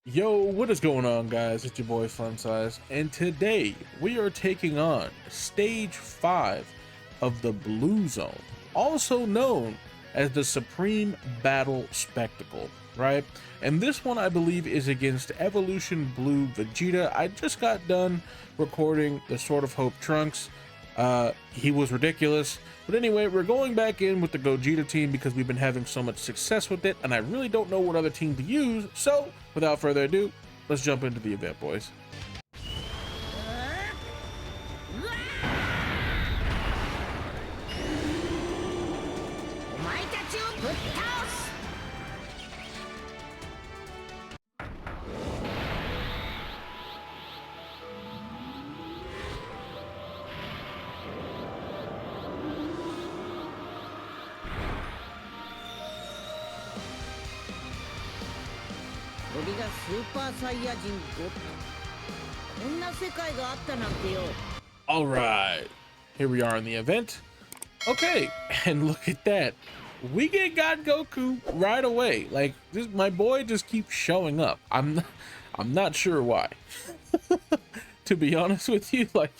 Yo, what is going on, guys? It's your boy Fun Size, and today we are taking on Stage 5 of the Blue Zone, also known as the Supreme Battle Spectacle, right? And this one, I believe, is against Evolution Blue Vegeta. I just got done recording the Sword of Hope Trunks. He was ridiculous. But anyway, we're going back in with the Gogeta team because we've been having so much success with it, and I really don't know what other team to use. So, without further ado, let's jump into the event, boys. お前たちをぶっ倒す。俺がスーパーサイヤ人5。こんな世界があったなんてよ。 All right, here we are in the event. Okay, and look at that. We get God Goku right away. Like this, my boy just keeps showing up. I'm not sure why. To be honest with you, like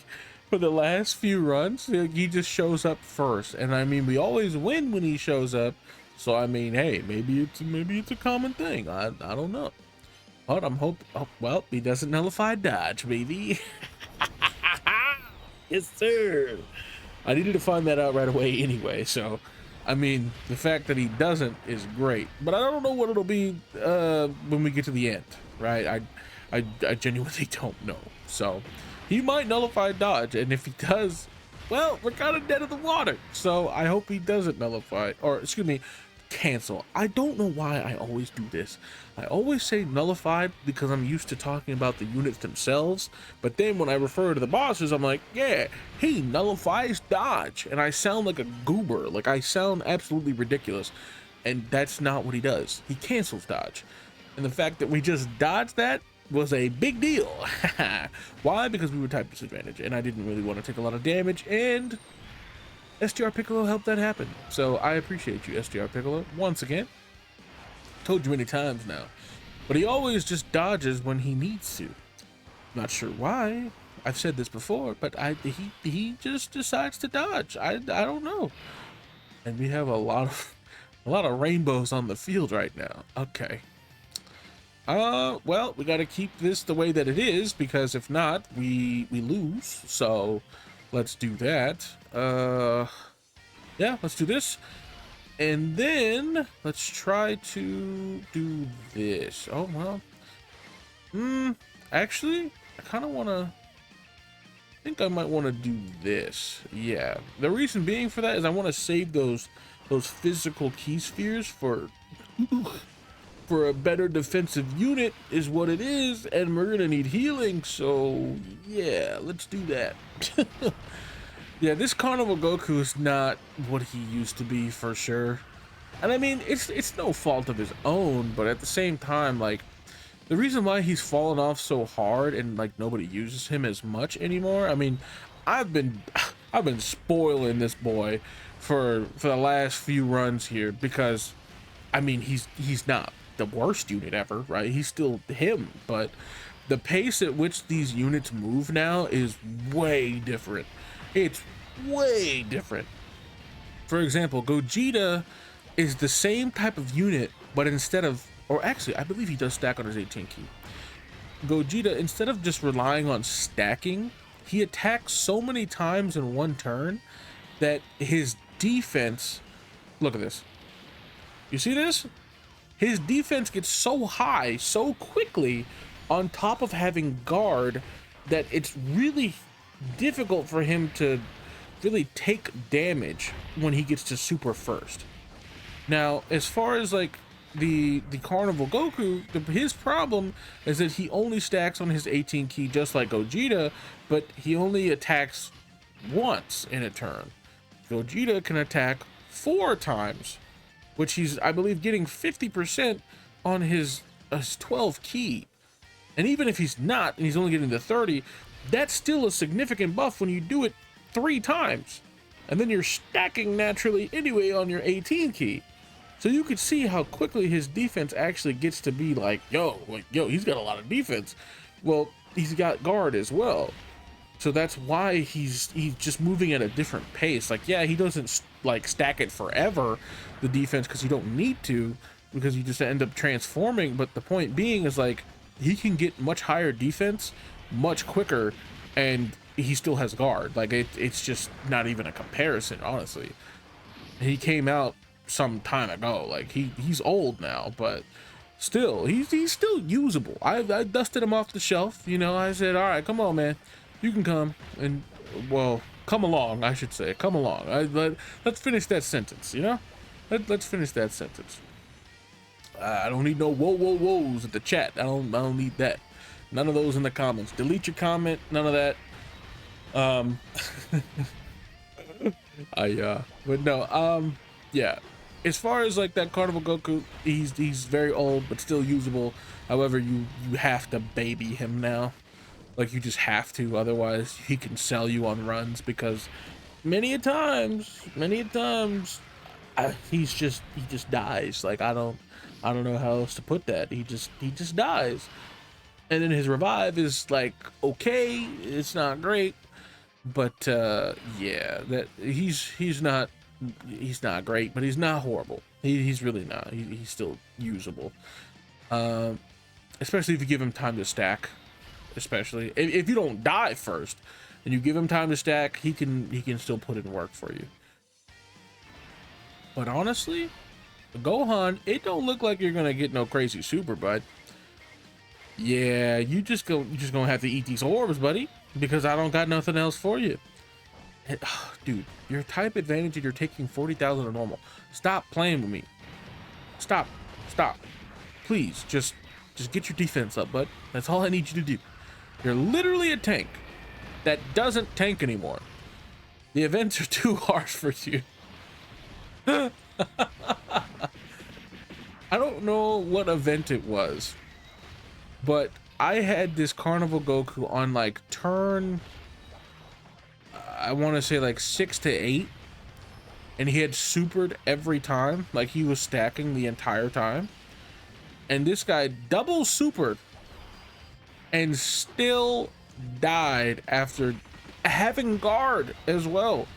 for the last few runs, he just shows up first, and I mean we always win when he shows up. So I mean, hey, maybe it's a common thing. I don't know. But oh, well, he doesn't nullify dodge, baby. Yes, sir. I needed to find that out right away anyway. So, I mean, the fact that he doesn't is great. But I don't know what it'll be when we get to the end, right? I genuinely don't know. So, he might nullify dodge, and if he does, well, we're kind of dead in the water. So I hope he doesn't nullify, or excuse me, cancel. I don't know why I always do this. I always say nullified because I'm used to talking about the units themselves, but then when I refer to the bosses, I'm like, yeah, he nullifies dodge, and I sound like a goober. Like I sound absolutely ridiculous, and that's not what he does. He cancels dodge, and the fact that we just dodged that was a big deal. Why? Because we were type disadvantage, and I didn't really want to take a lot of damage, and STR Piccolo helped that happen. So I appreciate you, STR Piccolo, once again. Told you many times now. But he always just dodges when he needs to. Not sure why. I've said this before, but he just decides to dodge. I don't know. And we have a lot of rainbows on the field right now. Okay. Well, we gotta keep this the way that it is, because if not, we lose. So let's do that. Yeah, let's do this. And then let's try to do this. Oh, well. Actually, I kind of want to, I think I might want to do this. Yeah. The reason being for that is I want to save those physical key spheres for a better defensive unit is what it is, and we're gonna need healing, so yeah, let's do that. Yeah, this Carnival Goku is not what he used to be for sure. And I mean, it's no fault of his own, but at the same time, like, the reason why he's fallen off so hard and like nobody uses him as much anymore, I mean, I've been spoiling this boy for the last few runs here, because I mean, he's not the worst unit ever, right? He's still him, but the pace at which these units move now is way different. It's way different. For example, Gogeta is the same type of unit, but instead of, or actually, I believe he does stack on his 18 key. Gogeta, instead of just relying on stacking, he attacks so many times in one turn that his defense, look at this. You see this? His defense gets so high so quickly on top of having guard that it's really difficult for him to really take damage when he gets to super first. Now, as far as like the Carnival Goku, his problem is that he only stacks on his 18 key just like Gogeta, but he only attacks once in a turn. Gogeta can attack 4 times, which he's, I believe, getting 50% on his 12 key. And even if he's not, and he's only getting the 30, that's still a significant buff when you do it 3 times. And then you're stacking naturally anyway on your 18 key. So you could see how quickly his defense actually gets to be like, yo, he's got a lot of defense. Well, he's got guard as well. So that's why he's just moving at a different pace. Like, yeah, he doesn't like stack it forever, the defense, because you don't need to, because you just end up transforming. But the point being is, like, he can get much higher defense much quicker, and he still has guard. Like, it's just not even a comparison, honestly. He came out some time ago. Like, he's old now, but still, he's still usable. I dusted him off the shelf. You know, I said, all right, come on, man. You can come and, well, come along, I should say. Come along. Let's finish that sentence, you know? Let's finish that sentence. I don't need no whoas at the chat. I don't need that. None of those in the comments. Delete your comment. None of that. But no, yeah. As far as like that Carnival Goku, he's very old but still usable. However, you have to baby him now. Like, you just have to, otherwise he can sell you on runs, because many a times he just dies. Like, I don't know how else to put that. He just dies. And then his revive is like, okay, it's not great, but yeah, that he's not great, but he's not horrible. He's really not. He's still usable. Especially if you give him time to stack. Especially if you don't die first and you give him time to stack, he can still put in work for you. But honestly, Gohan, it don't look like you're gonna get no crazy super, bud. Yeah, you just gonna have to eat these orbs, buddy, because I don't got nothing else for you. And, dude, your type advantage and you're taking 40,000 to normal. Stop playing with me. Stop. Please, just get your defense up, bud. That's all I need you to do. You're literally a tank that doesn't tank anymore. The events are too harsh for you. I don't know what event it was, but I had this Carnival Goku on like turn, I want to say like 6 to 8, and he had supered every time. Like, he was stacking the entire time, and this guy double supered and still died after having guard as well.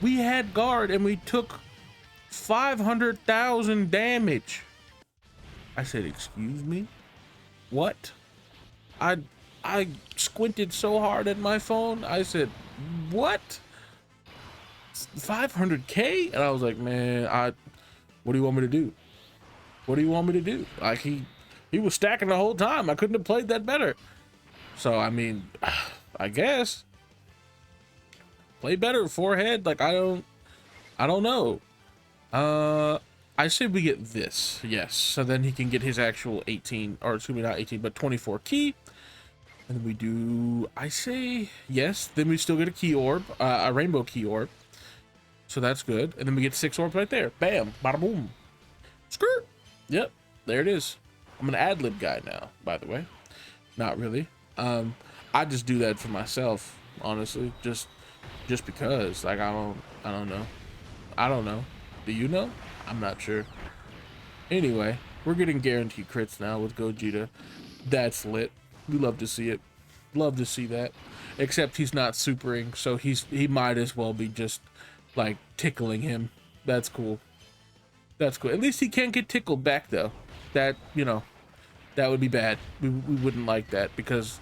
We had guard and we took 500,000 damage. I said, excuse me? What? I squinted so hard at my phone. I said, what? 500K? And I was like, man, what do you want me to do? What do you want me to do? Like, he was stacking the whole time. I couldn't have played that better. So, I mean, I guess play better, forehead. Like, I don't know. I say we get this. Yes. So then he can get his actual 18, or excuse me, not 18, but 24 key. And then we do, I say yes. Then we still get a key orb, a rainbow key orb. So that's good. And then we get 6 orbs right there. Bam, bada boom. Skirt. Yep, there it is. I'm an ad-lib guy now, by the way. Not really. I just do that for myself, honestly, just because. Like, I don't know. Do you know? I'm not sure. Anyway, we're getting guaranteed crits now with Gogeta. That's lit. We love to see it. Love to see that. Except he's not supering, so he might as well be just like tickling him. That's cool. That's cool. At least he can't get tickled back though. That, you know, that would be bad. We wouldn't like that, because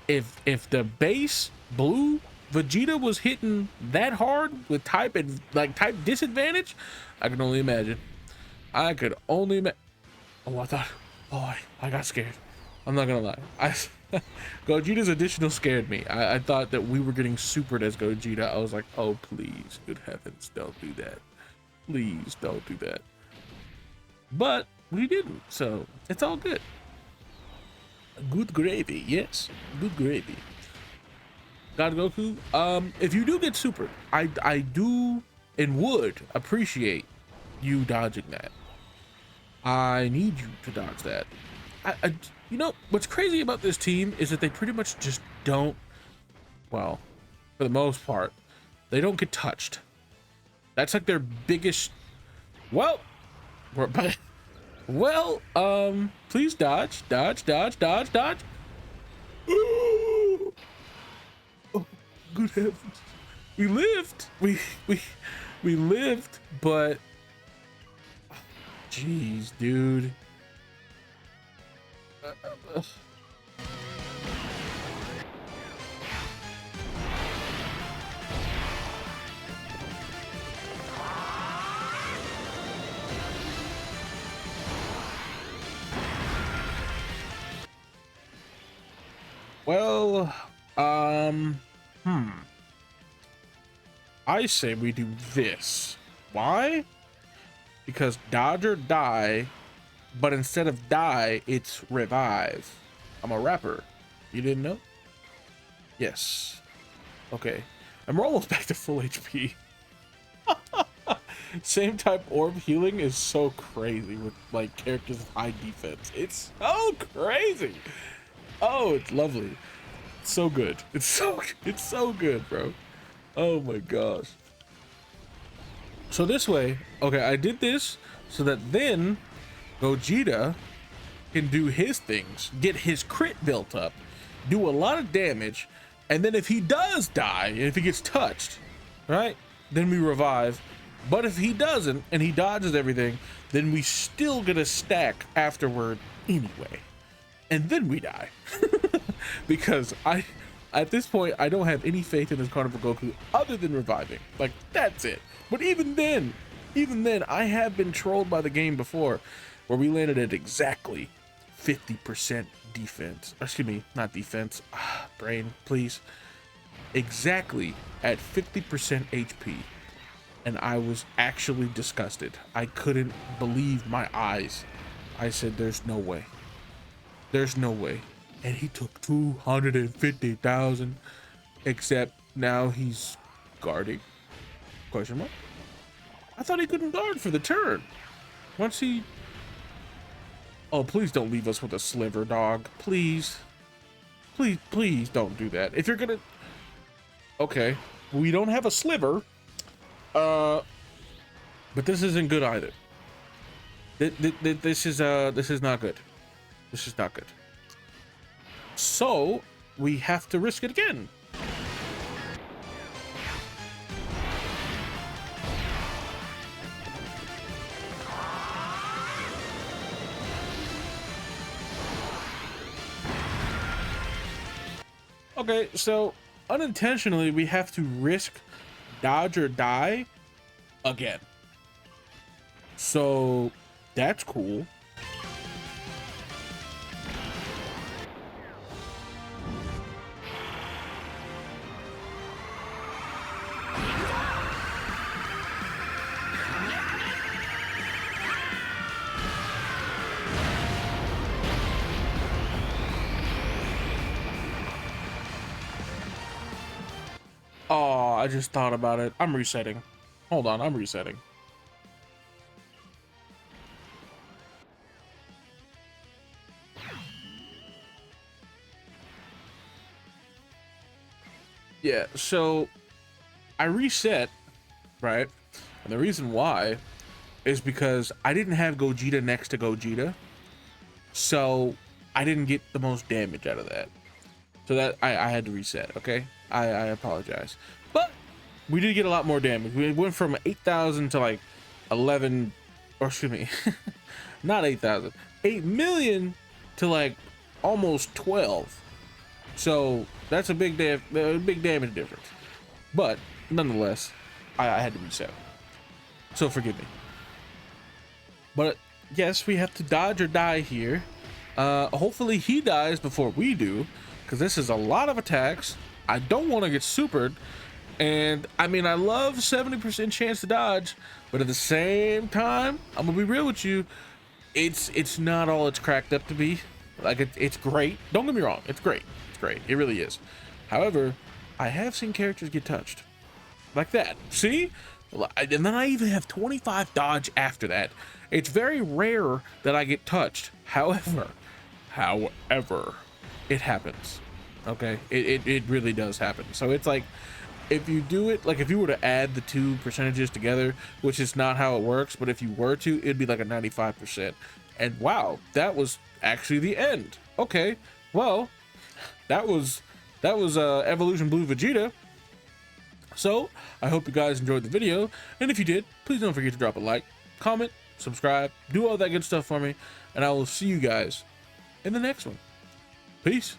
if the base blue Vegeta was hitting that hard with type and like type disadvantage, I can only imagine. I could only imagine. Oh, I thought, oh, I got scared. I'm not gonna lie. Gogeta's additional scared me. I thought that we were getting supered as Gogeta. I was like, oh, please, good heavens, don't do that. Please don't do that. But we didn't, so it's all good. Good gravy, yes, good gravy. God Goku, if you do get supered, I do and would appreciate you dodging that. I need you to dodge that. You know, what's crazy about this team is that they pretty much just don't, well, for the most part, they don't get touched. That's like their biggest, well, We're back. Well, please dodge, dodge, dodge, dodge, dodge. Oh, good heavens. We lived. We lived, but jeez, dude. Uh, well, hmm. I say we do this. Why? Because dodge or die, but instead of die, it's revive. I'm a rapper. You didn't know? Yes. Okay. And we're almost back to full HP. Same type orb healing is so crazy with like characters with high defense. It's so crazy. Oh, it's lovely. It's so good. It's so good, bro. Oh my gosh. So this way, okay, I did this so that then Vegeta can do his things, get his crit built up, do a lot of damage, and then if he does die, if he gets touched, right, then we revive. But if he doesn't and he dodges everything, then we still get a stack afterward anyway, and then we die. Because at this point I don't have any faith in this Carnival Goku other than reviving. Like, that's it. But even then I have been trolled by the game before, where we landed at exactly 50% defense. Excuse me, not defense. Brain, please. Exactly at 50% HP. And I was actually disgusted. I couldn't believe my eyes. I said, there's no way. There's no way. And he took 250,000. Except now he's guarding. Question mark? I thought he couldn't guard for the turn. Once he... Oh, please don't leave us with a sliver, dog. Please. Please don't do that. If you're gonna... Okay. We don't have a sliver. But this isn't good either. This is not good. This is not good. So we have to risk it again. Okay, so unintentionally we have to risk dodge or die again. So that's cool. Oh, I just thought about it. I'm resetting. Hold on, I'm resetting. Yeah, so I reset, right? And the reason why is because I didn't have Gogeta next to Gogeta. So I didn't get the most damage out of that. So that I had to reset, okay? I apologize. But we did get a lot more damage. We went from 8,000 to like 11, or excuse me, not 8,000, 8 million to like almost 12. So that's a big damage difference. But nonetheless, I had to reset. So forgive me. But yes, we have to dodge or die here. Hopefully he dies before we do, because this is a lot of attacks. I don't want to get supered. And I mean, I love 70% chance to dodge, but at the same time, I'm gonna be real with you, it's not all it's cracked up to be. Like, it's great. Don't get me wrong, it's great. It's great. It really is. However, I have seen characters get touched. Like that. See? And then I even have 25 dodge after that. It's very rare that I get touched. However, it happens. Okay? It really does happen. So it's like, if you do it, like if you were to add the two percentages together, which is not how it works, but if you were to, it'd be like a 95%. And wow, that was actually the end. Okay, well, that was Evolution Blue Vegeta. So I hope you guys enjoyed the video, and if you did, please don't forget to drop a like, comment, subscribe, do all that good stuff for me, and I will see you guys in the next one. Peace.